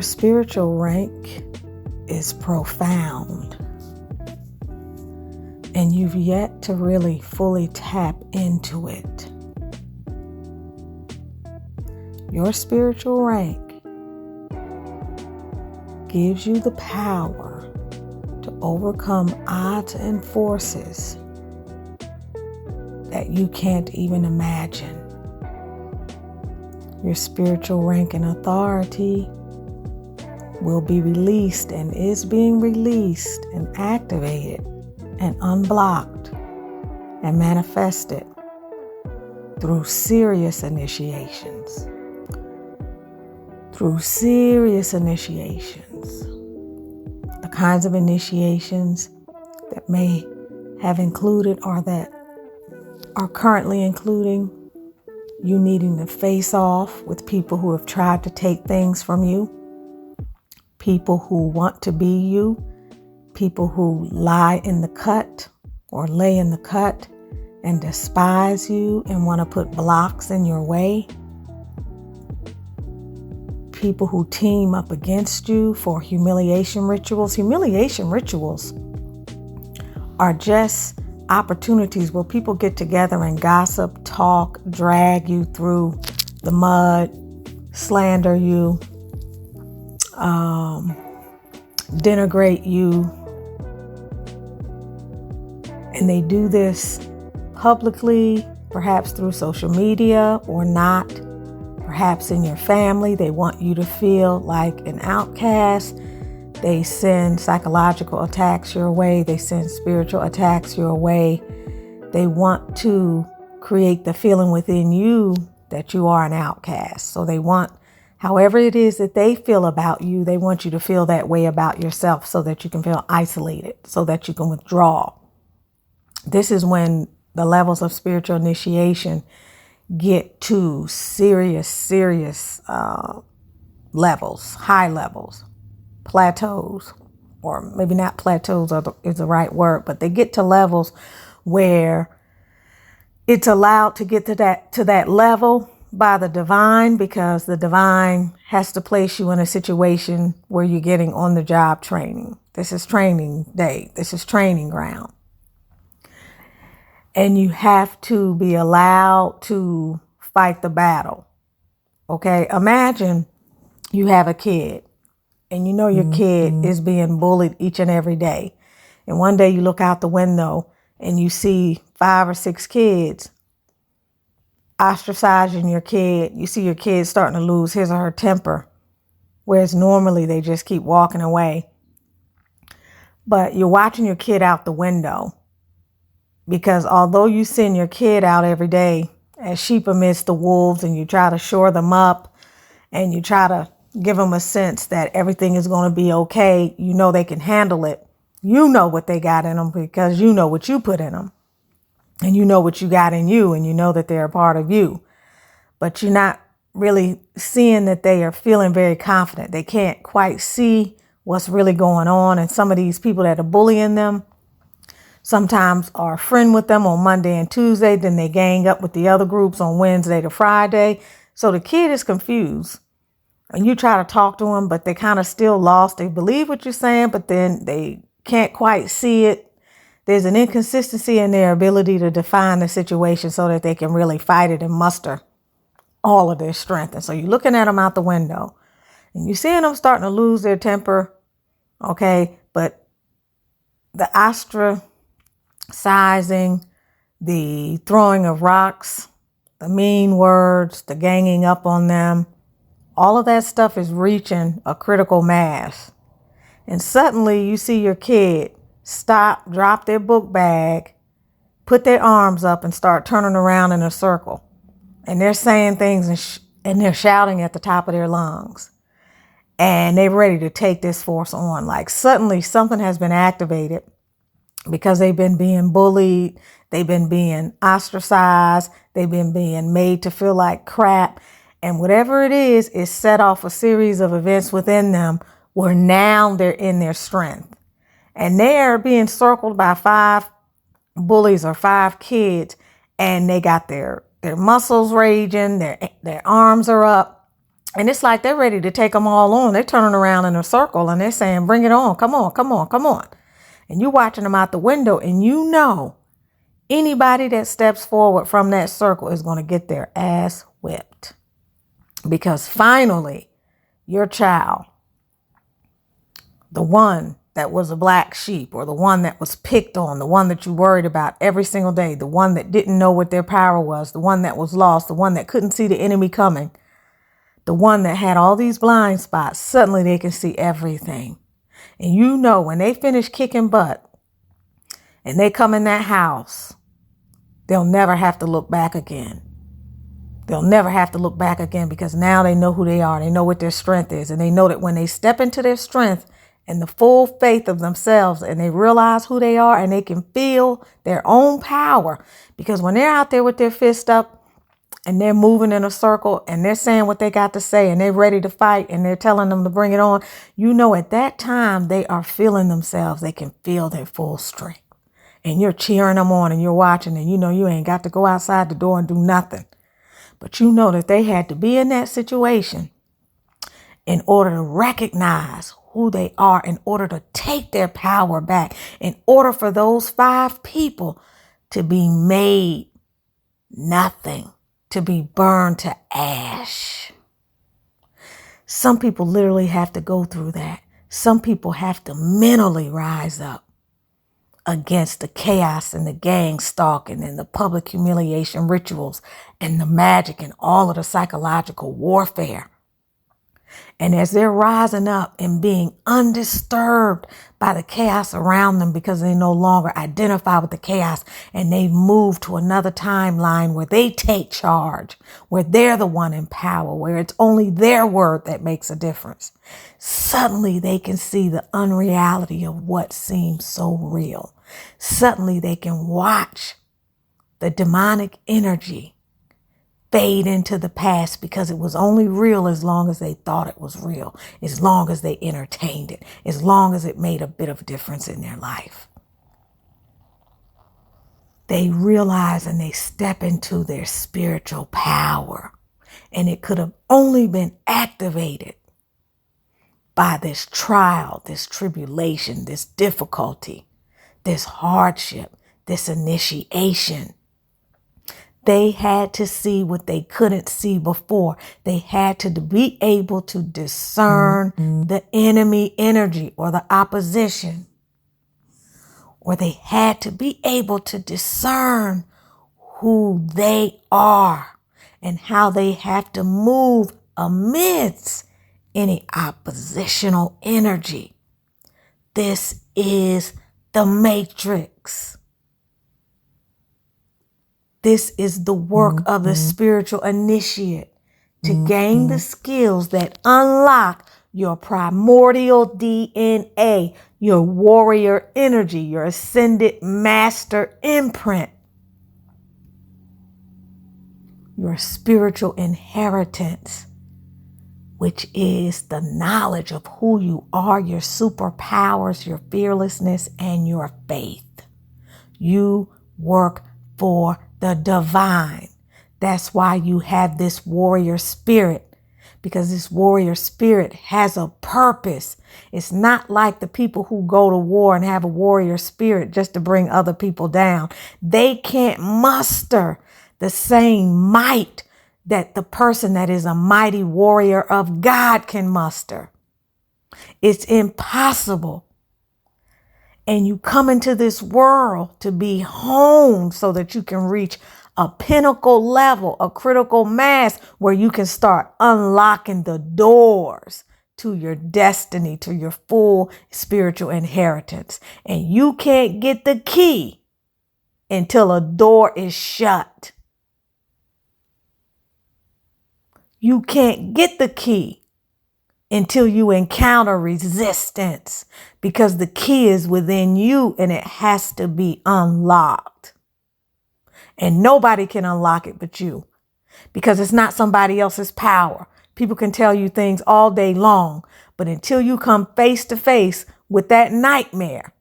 spiritual rank is profound, and you've yet to really fully tap into it. Your spiritual rank gives you the power to overcome odds and forces that you can't even imagine. Your spiritual rank and authority will be released and is being released and activated and unblocked and manifested through serious initiations. Through serious initiations. The kinds of initiations that may have included or that are currently including you needing to face off with people who have tried to take things from you, people who want to be you, people who lie in the cut or lay in the cut and despise you and want to put blocks in your way, people who team up against you for humiliation rituals. Humiliation rituals are just opportunities where people get together and gossip, talk, drag you through the mud, slander you, denigrate you. And they do this publicly, perhaps through social media or not. Perhaps in your family, they want you to feel like an outcast. They send psychological attacks your way. They send spiritual attacks your way. They want to create the feeling within you that you are an outcast. So they want, however it is that they feel about you, they want you to feel that way about yourself so that you can feel isolated, so that you can withdraw. This is when the levels of spiritual initiation get to serious levels, high levels, plateaus, or maybe not plateaus is the right word, but they get to levels where it's allowed to get to that level by the divine, because the divine has to place you in a situation where you're getting on the job training. This is training day. This is training ground. And you have to be allowed to fight the battle. Okay, imagine you have a kid and you know your kid is being bullied each and every day. And one day you look out the window and you see 5 or 6 kids ostracizing your kid. You see your kid starting to lose his or her temper, whereas normally they just keep walking away. But you're watching your kid out the window, because although you send your kid out every day as sheep amidst the wolves and you try to shore them up and you try to give them a sense that everything is going to be okay, you know they can handle it. You know what they got in them because you know what you put in them. And you know what you got in you, and you know that they're a part of you. But you're not really seeing that they are feeling very confident. They can't quite see what's really going on. And some of these people that are bullying them sometimes are a friend with them on Monday and Tuesday. Then they gang up with the other groups on Wednesday to Friday. So the kid is confused. And you try to talk to them, but they kind of still lost. They believe what you're saying, but then they can't quite see it. There's an inconsistency in their ability to define the situation so that they can really fight it and muster all of their strength. And so you're looking at them out the window and you're seeing them starting to lose their temper. Okay. But the ostracizing, the throwing of rocks, the mean words, the ganging up on them, all of that stuff is reaching a critical mass. And suddenly you see your kid stop, drop their book bag, put their arms up and start turning around in a circle. And they're saying things and they're shouting at the top of their lungs. And they're ready to take this force on. Like suddenly something has been activated because they've been being bullied. They've been being ostracized. They've been being made to feel like crap. And whatever it is set off a series of events within them where now they're in their strength. And they're being circled by 5 bullies or 5 kids, and they got their muscles raging, their arms are up, And it's like they're ready to take them all on. They're turning around in a circle and they're saying, bring it on. Come on, come on, come on. And you're watching them out the window, and you know anybody that steps forward from that circle is going to get their ass whipped. Because finally, your child, the one that was a black sheep, or the one that was picked on, the one that you worried about every single day, the one that didn't know what their power was, the one that was lost, the one that couldn't see the enemy coming, the one that had all these blind spots, suddenly they can see everything. And you know when they finish kicking butt and they come in that house, they'll never have to look back again. They'll never have to look back again, because now they know who they are. They know what their strength is. And they know that when they step into their strength and the full faith of themselves, and they realize who they are, and they can feel their own power. Because when they're out there with their fist up and they're moving in a circle and they're saying what they got to say and they're ready to fight and they're telling them to bring it on, you know at that time they are feeling themselves. They can feel their full strength. And you're cheering them on and you're watching, and you know you ain't got to go outside the door and do nothing. But you know that they had to be in that situation in order to recognize who they are, in order to take their power back, in order for those 5 people to be made nothing, to be burned to ash. Some people literally have to go through that. Some people have to mentally rise up against the chaos and the gang stalking and the public humiliation rituals and the magic and all of the psychological warfare. And as they're rising up and being undisturbed by the chaos around them, because they no longer identify with the chaos and they've moved to another timeline where they take charge, where they're the one in power, where it's only their word that makes a difference, suddenly they can see the unreality of what seems so real. Suddenly they can watch the demonic energy fade into the past, because it was only real as long as they thought it was real, as long as they entertained it, as long as it made a bit of difference in their life. They realize and they step into their spiritual power, and it could have only been activated by this trial, this tribulation, this difficulty, this hardship, this initiation. They had to see what they couldn't see before. They had to be able to discern the enemy energy or the opposition. Or they had to be able to discern who they are and how they have to move amidst any oppositional energy. This is the matrix. This is the work of the spiritual initiate to gain the skills that unlock your primordial DNA, your warrior energy, your ascended master imprint, your spiritual inheritance, which is the knowledge of who you are, your superpowers, your fearlessness, and your faith. You work for the divine. That's why you have this warrior spirit, because this warrior spirit has a purpose. It's not like the people who go to war and have a warrior spirit just to bring other people down. They can't muster the same might that the person that is a mighty warrior of God can muster. It's impossible. And you come into this world to be honed so that you can reach a pinnacle level, a critical mass where you can start unlocking the doors to your destiny, to your full spiritual inheritance. And you can't get the key until a door is shut. You can't get the key until you encounter resistance, because the key is within you and it has to be unlocked. And nobody can unlock it but you, because it's not somebody else's power. People can tell you things all day long, but until you come face to face with that nightmare,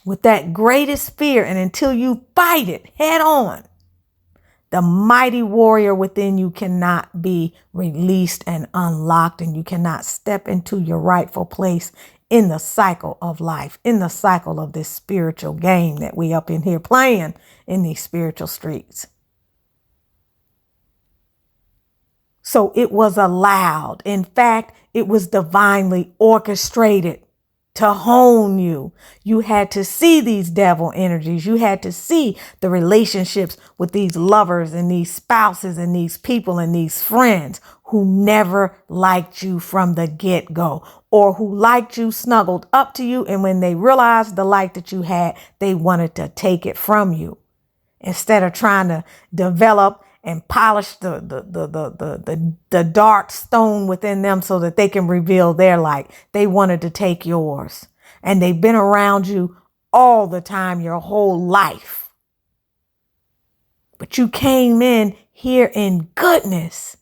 with that greatest fear, and until you fight it head on, The mighty warrior within you cannot be released and unlocked, and you cannot step into your rightful place in the cycle of life, in the cycle of this spiritual game that we up in here playing in these spiritual streets. So it was allowed. In fact, it was divinely orchestrated to hone you. You had to see these devil energies. You had to see the relationships with these lovers and these spouses and these people and these friends who never liked you from the get-go, or who liked you, snuggled up to you, and when they realized the light that you had, they wanted to take it from you. Instead of trying to develop and polish the dark stone within them so that they can reveal their light, they wanted to take yours. And they've been around you all the time, your whole life. But you came in here in goodness,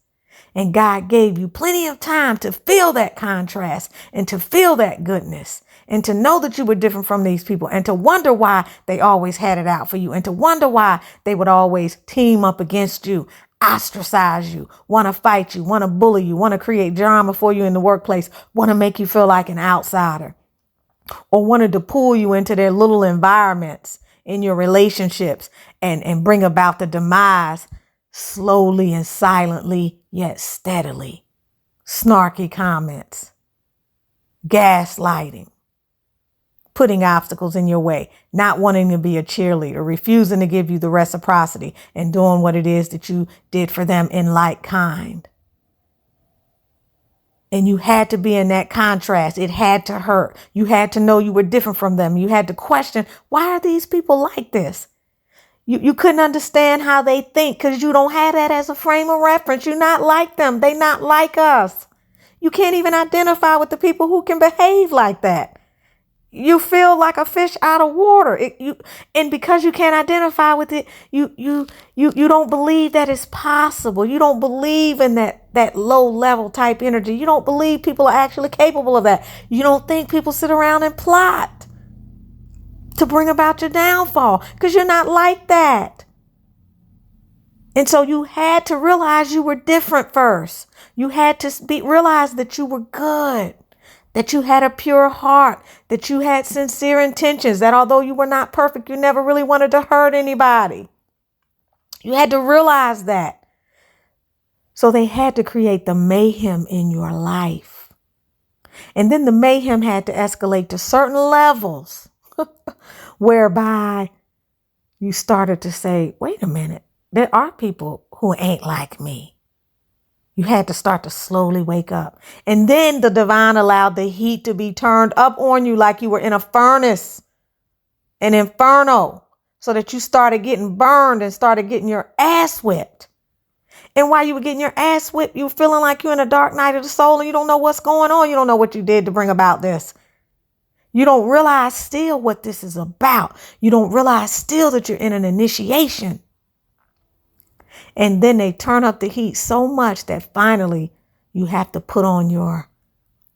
and God gave you plenty of time to feel that contrast and to feel that goodness, and to know that you were different from these people, and to wonder why they always had it out for you, and to wonder why they would always team up against you, ostracize you, want to fight you, want to bully you, want to create drama for you in the workplace, want to make you feel like an outsider, or wanted to pull you into their little environments in your relationships and bring about the demise slowly and silently, yet steadily. Snarky comments, gaslighting, putting obstacles in your way, not wanting to be a cheerleader, refusing to give you the reciprocity, and doing what it is that you did for them in like kind. And you had to be in that contrast. It had to hurt. You had to know you were different from them. You had to question, why are these people like this? You couldn't understand how they think because you don't have that as a frame of reference. You're not like them. They not like us. You can't even identify with the people who can behave like that. You feel like a fish out of water. And because you can't identify with it, you don't believe that it's possible. You don't believe in that low level type energy. You don't believe people are actually capable of that. You don't think people sit around and plot to bring about your downfall because you're not like that. And so you had to realize you were different first. You had to realize that you were good, that you had a pure heart, that you had sincere intentions, that although you were not perfect, you never really wanted to hurt anybody. You had to realize that. So they had to create the mayhem in your life. And then the mayhem had to escalate to certain levels whereby you started to say, wait a minute, there are people who ain't like me. You had to start to slowly wake up. And then the divine allowed the heat to be turned up on you like you were in a furnace, an inferno, so that you started getting burned and started getting your ass whipped. And while you were getting your ass whipped, you were feeling like you're in a dark night of the soul and you don't know what's going on. You don't know what you did to bring about this. You don't realize still what this is about. You don't realize still that you're in an initiation. And then they turn up the heat so much that finally you have to put on your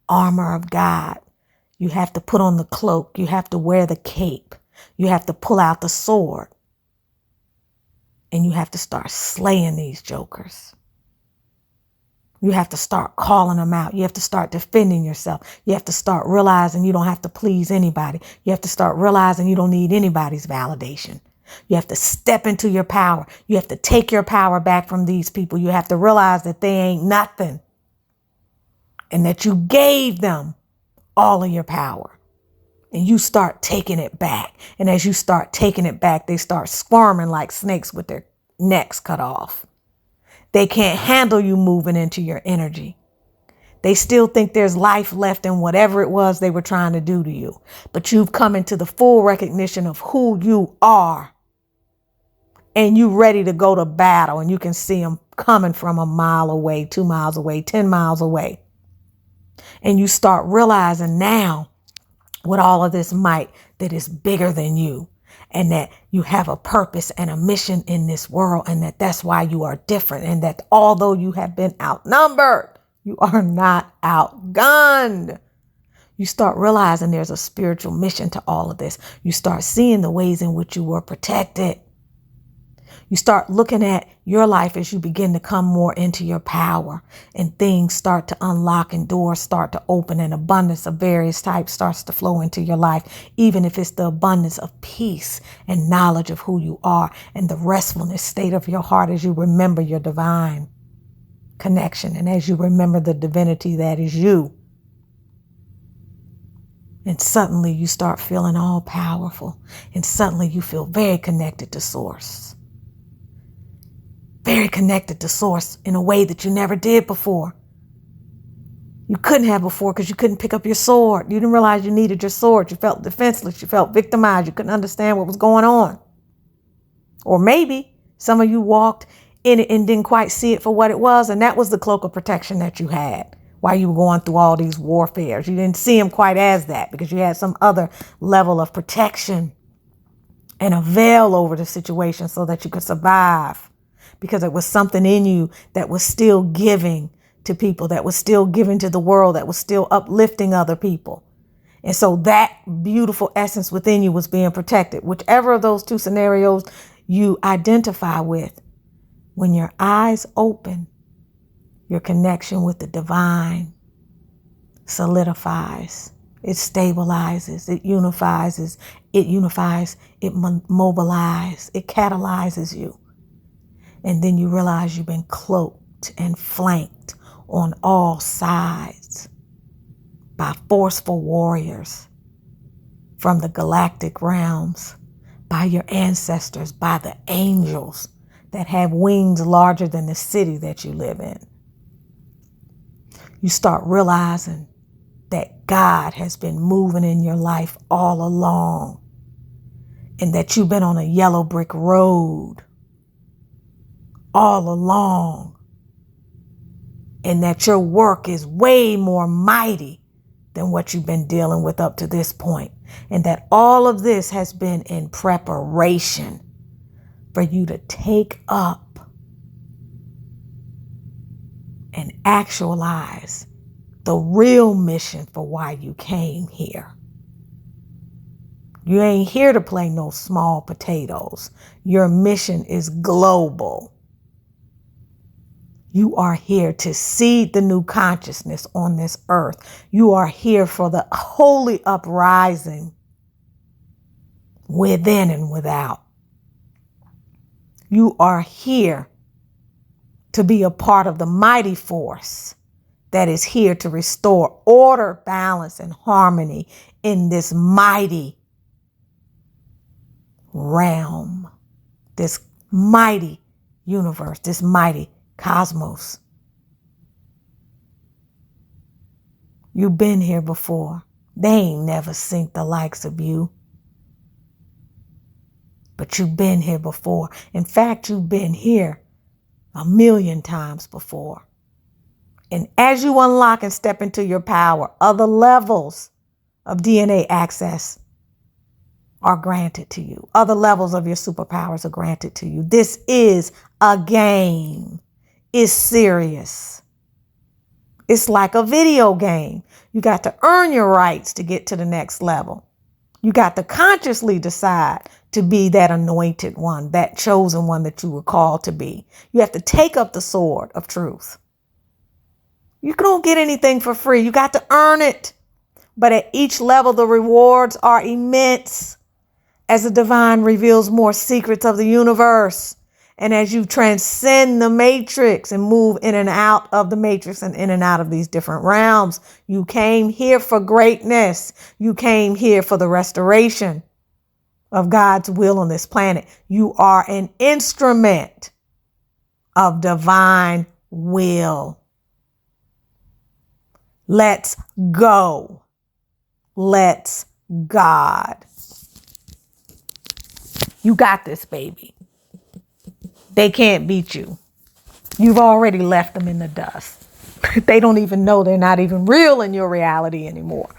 armor of God. You have to put on the cloak. You have to wear the cape. You have to pull out the sword. And you have to start slaying these jokers. You have to start calling them out. You have to start defending yourself. You have to start realizing you don't have to please anybody. You have to start realizing you don't need anybody's validation. You have to step into your power. You have to take your power back from these people. You have to realize that they ain't nothing and that you gave them all of your power. And you start taking it back. And as you start taking it back, they start squirming like snakes with their necks cut off. They can't handle you moving into your energy. They still think there's life left in whatever it was they were trying to do to you. But you've come into the full recognition of who you are. And you ready to go to battle. And you can see them coming from a mile away, 2 miles away, 10 miles away. And you start realizing now with all of this might that is bigger than you. And that you have a purpose and a mission in this world, and that that's why you are different. And that although you have been outnumbered, you are not outgunned. You start realizing there's a spiritual mission to all of this. You start seeing the ways in which you were protected. You start looking at your life as you begin to come more into your power, and things start to unlock and doors start to open, and abundance of various types starts to flow into your life, even if it's the abundance of peace and knowledge of who you are and the restfulness state of your heart as you remember your divine connection and as you remember the divinity that is you. And suddenly you start feeling all powerful, and suddenly you feel very connected to source. Very connected to source in a way that you never did before. You couldn't have before because you couldn't pick up your sword. You didn't realize you needed your sword. You felt defenseless. You felt victimized. You couldn't understand what was going on. Or maybe some of you walked in it and didn't quite see it for what it was, and that was the cloak of protection that you had while you were going through all these warfares. You didn't see them quite as that because you had some other level of protection and a veil over the situation so that you could survive, because it was something in you that was still giving to people, that was still giving to the world, that was still uplifting other people. And so that beautiful essence within you was being protected. Whichever of those two scenarios you identify with, when your eyes open, your connection with the divine solidifies, it stabilizes, it unifies, it mobilizes, it catalyzes you. And then you realize you've been cloaked and flanked on all sides by forceful warriors from the galactic realms, by your ancestors, by the angels that have wings larger than the city that you live in. You start realizing that God has been moving in your life all along, and that you've been on a yellow brick road all along, and that your work is way more mighty than what you've been dealing with up to this point, and that all of this has been in preparation for you to take up and actualize the real mission for why you came here. You ain't here to play no small potatoes. Your mission is global. You are here to seed the new consciousness on this earth. You are here for the holy uprising within and without. You are here to be a part of the mighty force that is here to restore order, balance, and harmony in this mighty realm, this mighty universe, this mighty cosmos. You've been here before. They ain't never seen the likes of you. But you've been here before. In fact, you've been here 1,000,000 times before. And as you unlock and step into your power, other levels of DNA access are granted to you. Other levels of your superpowers are granted to you. This is a game. It's serious. It's like a video game. You got to earn your rights to get to the next level. You got to consciously decide to be that anointed one, that chosen one that you were called to be. You have to take up the sword of truth. You don't get anything for free. You got to earn it. But at each level, the rewards are immense as the divine reveals more secrets of the universe. And as you transcend the matrix and move in and out of the matrix and in and out of these different realms, you came here for greatness. You came here for the restoration of God's will on this planet. You are an instrument of divine will. Let's go. Let's God. You got this, baby. They can't beat you. You've already left them in the dust. They don't even know they're not even real in your reality anymore.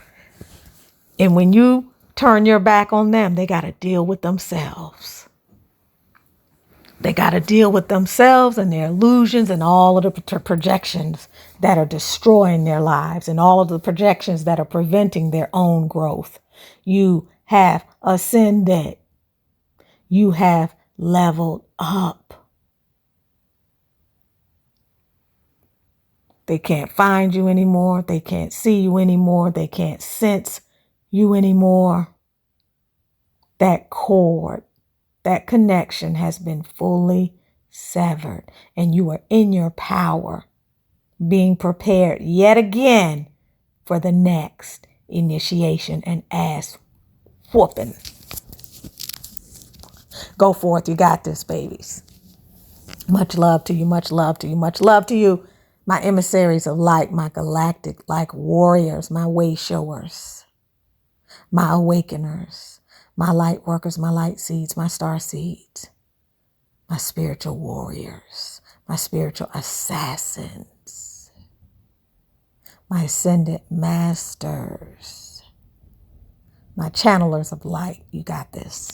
And when you turn your back on them, they got to deal with themselves. They got to deal with themselves and their illusions and all of the projections that are destroying their lives and all of the projections that are preventing their own growth. You have ascended. You have leveled up. They can't find you anymore. They can't see you anymore. They can't sense you anymore. That cord, that connection has been fully severed, and you are in your power, being prepared yet again for the next initiation and ass whooping. Go forth. You got this, babies. Much love to you. Much love to you. Much love to you. My emissaries of light, my galactic like warriors, my way showers, my awakeners, my light workers, my light seeds, my star seeds, my spiritual warriors, my spiritual assassins, my ascended masters, my channelers of light. You got this.